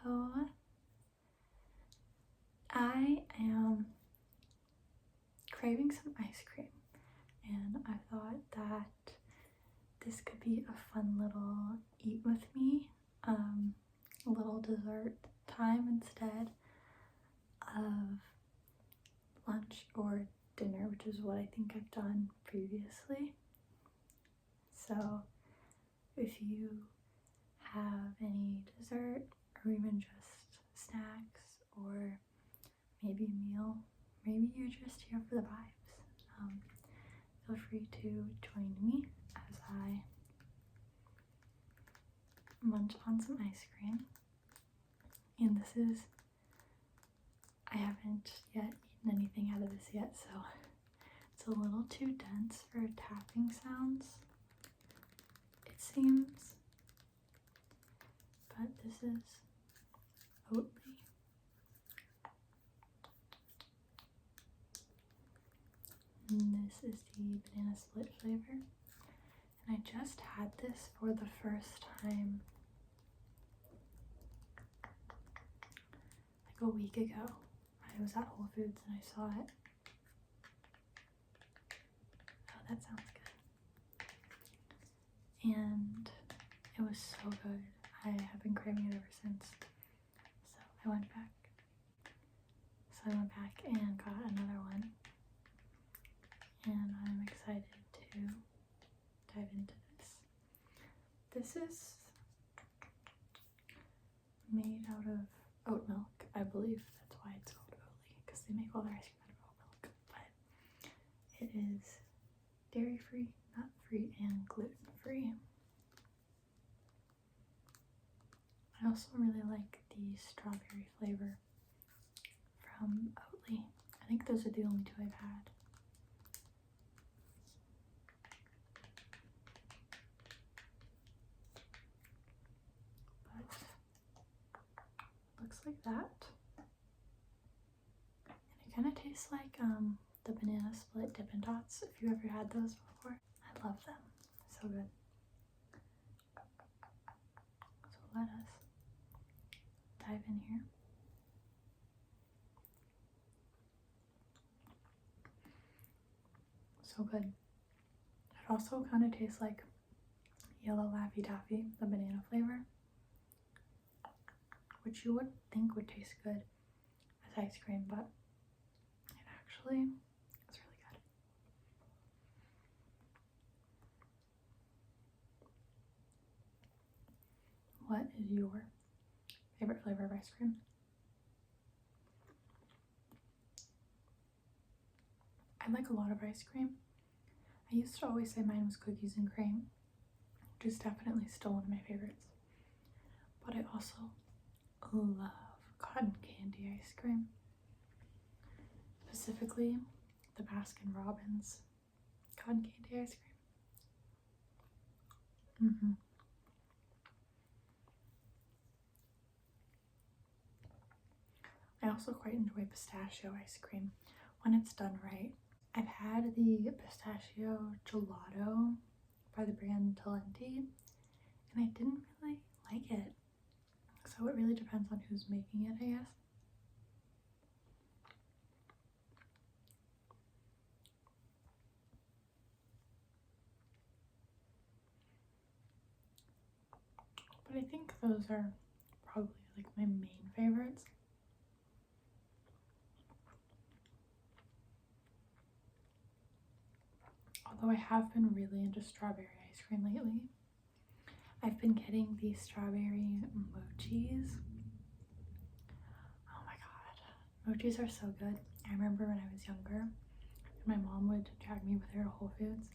So I am craving some ice cream, and I thought that this could be a fun little eat with me, a little dessert time instead of lunch or dinner, which is what I think I've done previously. So if you have any dessert or even just snacks or maybe a meal, maybe you're just here for the vibes, feel free to join me as I munch on some ice cream. And this is, I haven't yet eaten anything out of this yet, so it's a little too dense for tapping sounds, it seems, but this is Oatly. And this is the banana split flavor. And I just had this for the first time like a week ago. I was at Whole Foods and I saw it. Oh, that sounds good. And it was so good. I have been craving it ever since. So I went back. And got another one. And I'm excited to dive into this. This is made out of oat milk, I believe. That's why it's called Oatly, because they make all their ice cream out of oat milk. But it is dairy-free, nut-free, and gluten-free. I also really like the strawberry flavor from Oatly. I think those are the only two I've had. But looks like that. And it kind of tastes like the banana split Dippin' Dots, if you ever had those before. I love them. So good. So let us dive in here. So good. It also kind of tastes like yellow Laffy Taffy, the banana flavor, which you would think would taste good as ice cream, but it actually is really good. What is your favorite flavor of ice cream? I like a lot of ice cream. I used to always say mine was cookies and cream, which is definitely still one of my favorites. But I also love cotton candy ice cream. Specifically, the Baskin Robbins cotton candy ice cream. I also quite enjoy pistachio ice cream when it's done right. I've had the pistachio gelato by the brand Talenti, and I didn't really like it. So it really depends on who's making it, I guess. But I think those are probably like my main favorites. Although I have been really into strawberry ice cream lately. I've been getting these strawberry mochis. Oh my god, mochis are so good. I remember when I was younger, my mom would drag me with her to Whole Foods.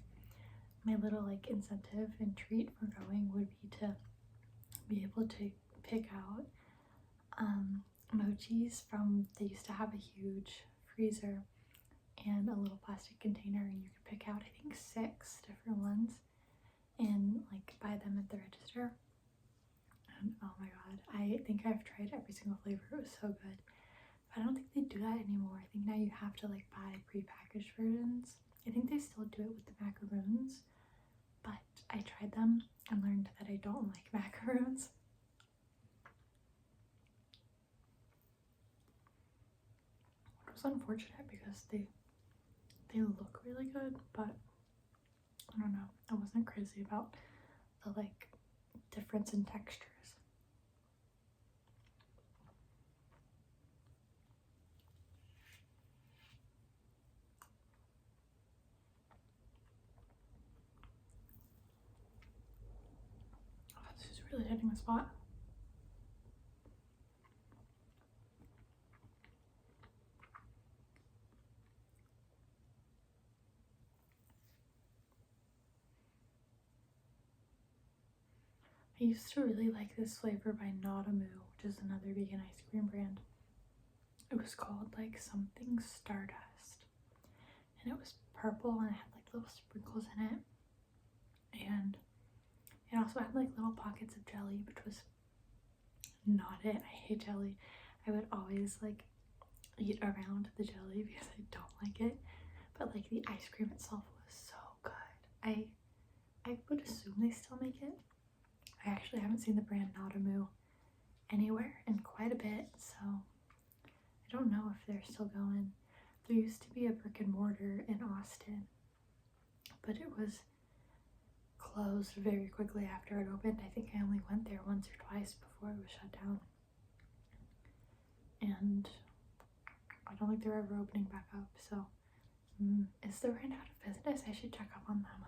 My little like incentive and treat for going would be to be able to pick out mochis from, they used to have a huge freezer and a little plastic container, and you could pick out I think 6 different ones and like buy them at the register. And oh my god, I think I've tried every single flavor. It was so good. But I don't think they do that anymore. I think now you have to like buy prepackaged versions. I think they still do it with the macaroons, but I tried them and learned that I don't like macaroons. was unfortunate because they look really good, but I don't know. I wasn't crazy about the like difference in textures. Oh, this is really hitting the spot. I used to really like this flavor by aaaand, which is another vegan ice cream brand. It was called like something Stardust, and it was purple and it had like little sprinkles in it, and it also had like little pockets of jelly, which was not it. I hate jelly. I would always like eat around the jelly because I don't like it, but like the ice cream itself was so good. I would assume they still make it. I actually haven't seen the brand aaaand anywhere in quite a bit, so I don't know if they're still going. There used to be a brick and mortar in Austin, but it was closed very quickly after it opened. I think I only went there once or twice before it was shut down. And I don't think they're ever opening back up, so is the brand out of business? I should check up on them.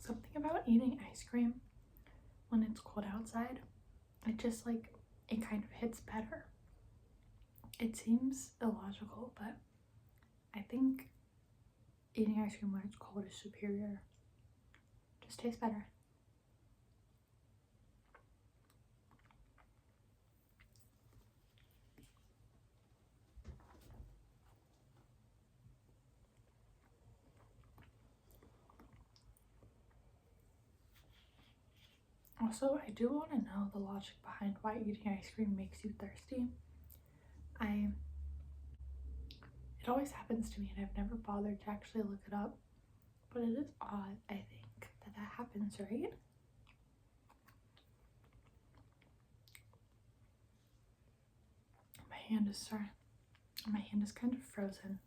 Something about eating ice cream when it's cold outside, it just like, it kind of hits better. It seems illogical, but I think eating ice cream when it's cold is superior. Just tastes better. Also, I do want to know the logic behind why eating ice cream makes you thirsty. It always happens to me and I've never bothered to actually look it up, but it is odd, I think, that happens, right? My hand is kind of frozen.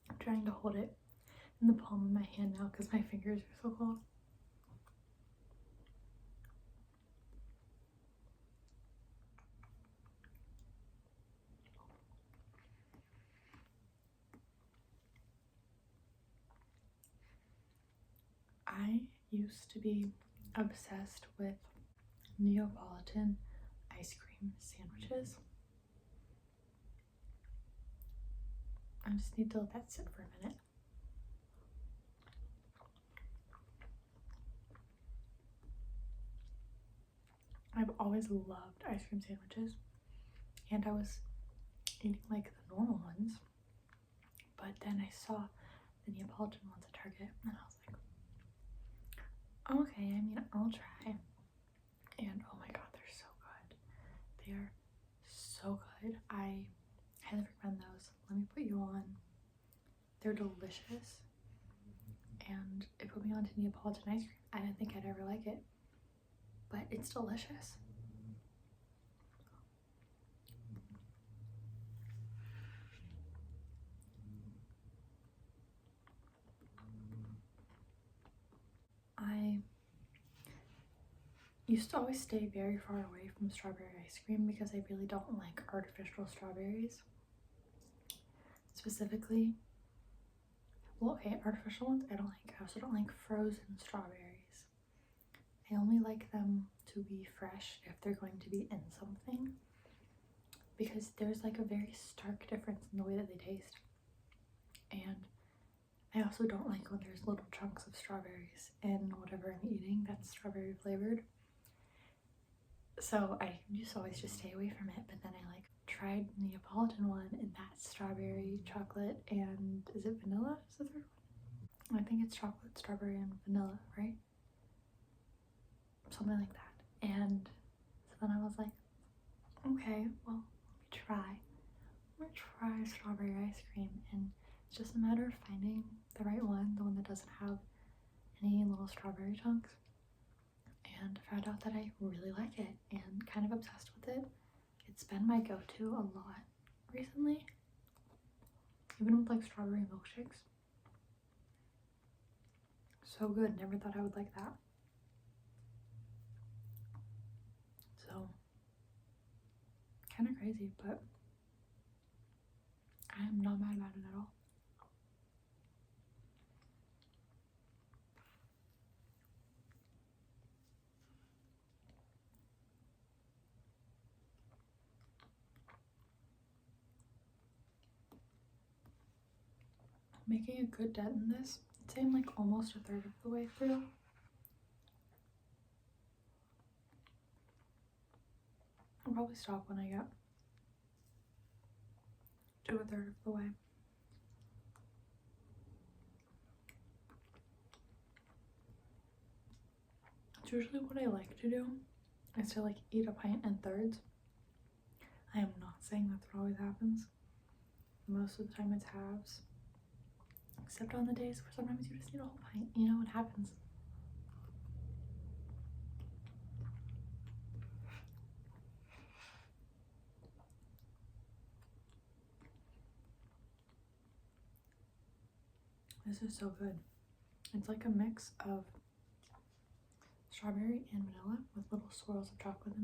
I'm trying to hold it in the palm of my hand now because my fingers are so cold. I used to be obsessed with Neapolitan ice cream sandwiches. I just need to let that sit for a minute. I've always loved ice cream sandwiches, and I was eating like the normal ones, but then I saw the Neapolitan ones at Target and I was like, okay, I mean, I'll try. And oh my god, they're so good. They are so good. I highly recommend those. Let me put you on. They're delicious, and it put me onto Neapolitan ice cream. I didn't think I'd ever like it, but it's delicious. I used to always stay very far away from strawberry ice cream because I really don't like artificial strawberries. Specifically, well, okay, artificial ones I don't like. I also don't like frozen strawberries. I only like them to be fresh if they're going to be in something, because there's like a very stark difference in the way that they taste. And I also don't like when there's little chunks of strawberries in whatever I'm eating that's strawberry flavored. So I used to always just stay away from it, but then I like tried the Neapolitan one, and that's strawberry, chocolate, and is it vanilla? Is the third one? I think it's chocolate, strawberry, and vanilla, right? Something like that. And so then I was like, okay, well, let me try. I'm gonna try strawberry ice cream, and it's just a matter of finding the right one, the one that doesn't have any little strawberry chunks. And I found out that I really like it and kind of obsessed with it. It's been my go-to a lot recently, even with like strawberry milkshakes. So good, never thought I would like that. So, kind of crazy, but I am not mad about it at all. Making a good dent in this. I'd say I'm like almost a third of the way through. I'll probably stop when I get to a third of the way. It's usually what I like to do, is to like eat a pint in thirds. I am not saying that's what always happens. Most of the time it's halves. Except on the days where sometimes you just need a whole pint. You know, it happens. This is so good. It's like a mix of strawberry and vanilla with little swirls of chocolate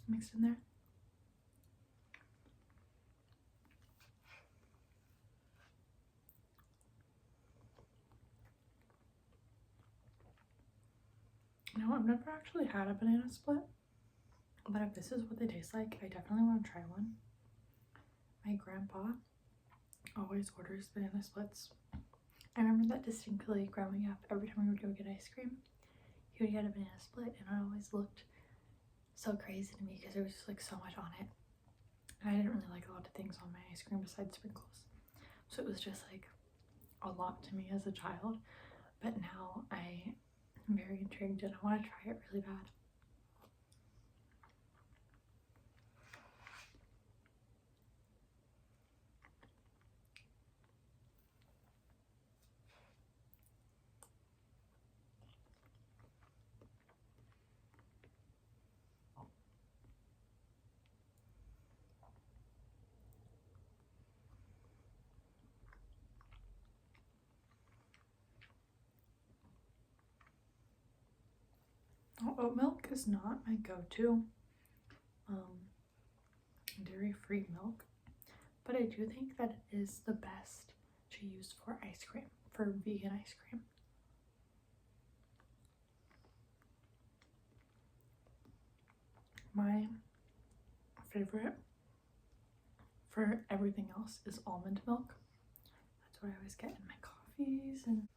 mixed in there. Now, I've never actually had a banana split, but if this is what they taste like, I definitely want to try one. My grandpa always orders banana splits. I remember that distinctly growing up. Every time we would go get ice cream, he would get a banana split, and it always looked so crazy to me because there was just like so much on it. And I didn't really like a lot of things on my ice cream besides sprinkles. So it was just like a lot to me as a child. But now I am very intrigued and I want to try it really bad. Oat milk is not my go-to dairy-free milk, but I do think that it is the best to use for ice cream, for vegan ice cream. My favorite for everything else is almond milk. That's what I always get in my coffees, and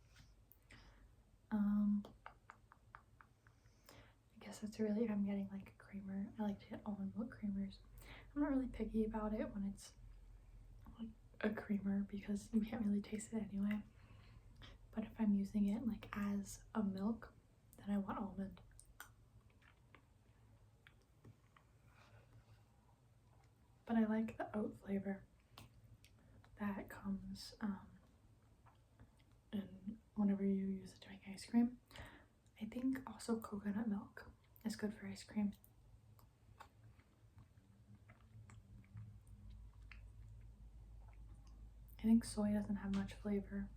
I guess that's really, if I'm getting like a creamer, I like to get almond milk creamers. I'm not really picky about it when it's like a creamer because you can't really taste it anyway. But if I'm using it like as a milk, then I want almond. But I like the oat flavor that comes in whenever you use it to make ice cream. I think also coconut milk is good for ice cream. I think soy doesn't have much flavor.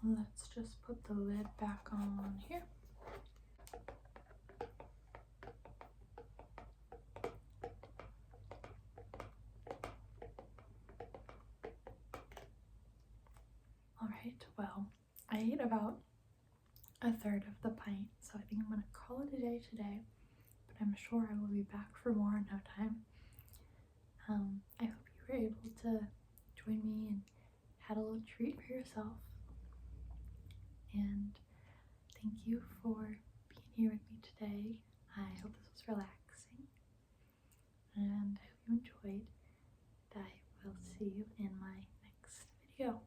Let's just put the lid back on here. Alright, well, I ate about a third of the pint, so I think I'm going to call it a day today, but I'm sure I will be back for more in no time. I hope you were able to join me and had a little treat for yourself. And thank you for being here with me today. I hope this was relaxing, and I hope you enjoyed. I will see you in my next video.